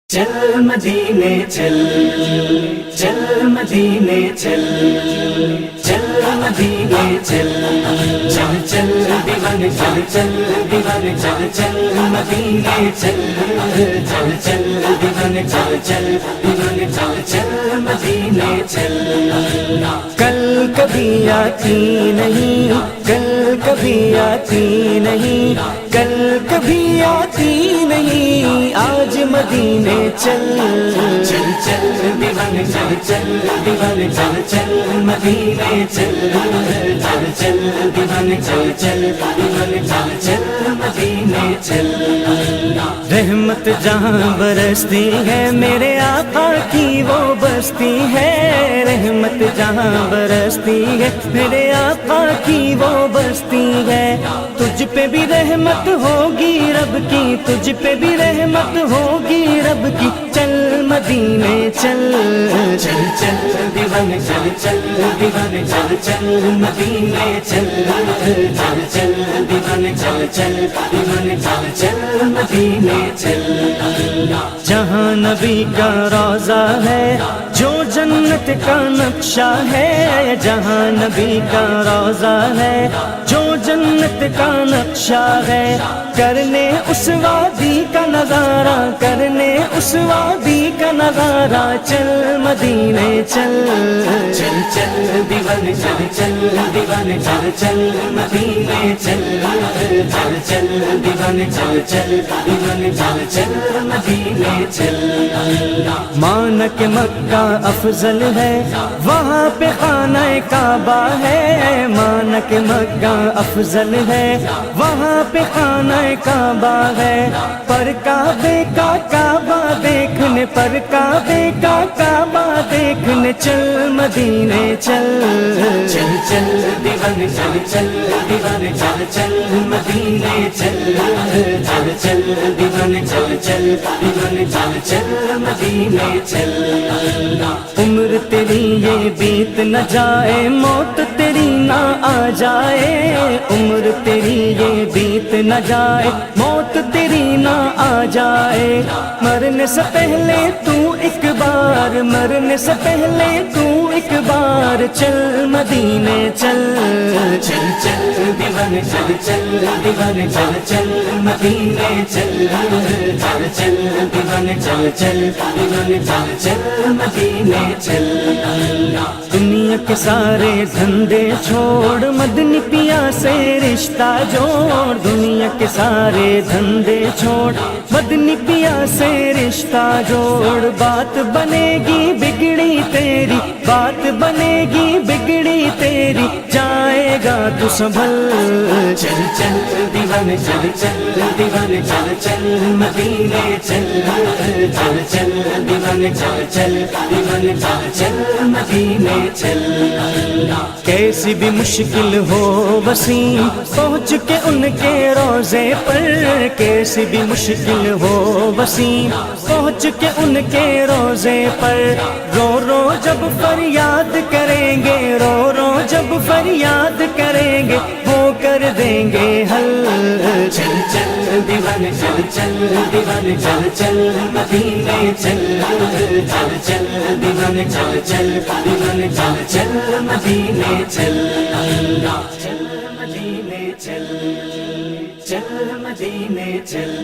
چل مدینے چل چل مدینے چل چل مدینے چل چل چل دیوانے چل چل دیوانے چل چل مدینے چل چل چل دیوانے چل چل دیوانے چل چل مدینے چل کل کبھی آتی نہیں کل کبھی آتی نہیں کل کبھی آتی نہیں آج مدینے چل چل چل دیوانے چل چل دیوانے چل چل مدینے چل چل چل دیوانے چل چل دیوانے چل چل مدینے چل رحمت جہاں برستی ہے میرے آقا کی وہ بستی ہے رحمت جہاں برستی ہے میرے آقا کی وہ بستی ہے تجھ پہ بھی رحمت ہوگی رب کی تجھ پہ بھی رحمت ہوگی رب کی چل مدینے چل چل چل دیوانے چل چل دیوانے چل چل مدینے چل چل چل دیوانے چل چل دیوانے چل چل مدینے چل جہاں نبی کا روضہ ہے جو جنت کا نقشہ ہے جہاں نبی کا روضہ ہے جو جنت کا نقشہ ہے کرنے اس وادی کا نظارہ کرنے اس وادی کا نظارہ چل مدینے چل چل چل دیوانے چل چل دیوانے چل چل مدینے چل چل چل دیوانے چل چل دیوانے چل چل مدینے چل مانک مکہ افضل ہے وہاں پہ خانہ کعبہ ہے مانک مکہ افضل ہے وہاں پہ خانہ کعبہ ہے پر کعبے کا کعبہ دیکھنے پر کعبے کا کعبہ دیکھنے چل مدینے چل چل چل دیوانے چل چل دیوانے چل چل مدینے چل چل چل دیوانے چل چل دیوانے چل چل مدینے چل عمر تیری یہ بیت نہ جائے موت تیری نہ آ جائے عمر تیری یہ بیت نہ جائے موت تیری نہ آ جائے مرنے سے پہلے تو ایک بار مرنے سے پہلے تو ایک بار چل مدینے چل چل چل دیوانے چل چل دیوانے چل چل مدینے چل چل چل دیوانے چل چل دیوانے چل چل مدینے چل دنیا کے سارے دھندے چھوڑ مدنی پیا سے رشتہ جوڑ دنیا کے سارے دھندے چھوڑ مدنی پیا سے رشتہ جوڑ بات بنے گی بگڑی تیری بات بنے گی بگڑی تیری جائے گا تو سنبھل چل چل دیوانے چل چل دیوانے چل چل مدینے چل چل چل دیوانے چل چل دیوانے چل چل مدینے چل کیسی بھی مشکل ہو وسیم پہنچ کے ان کے روضے پر کیسی بھی مشکل ہو وسیم پہنچ کے ان کے روضے پر رو رو جب فریاد کریں گے رو رو جب فریاد کریں گے وہ کر دیں گے حل چل چل دیوانے چل چل دیوانے چل چل مدینے چل چل چل دیوانے چل چل دیوانے چل چل مدینے چل چل مدینے چل چل مدینے چل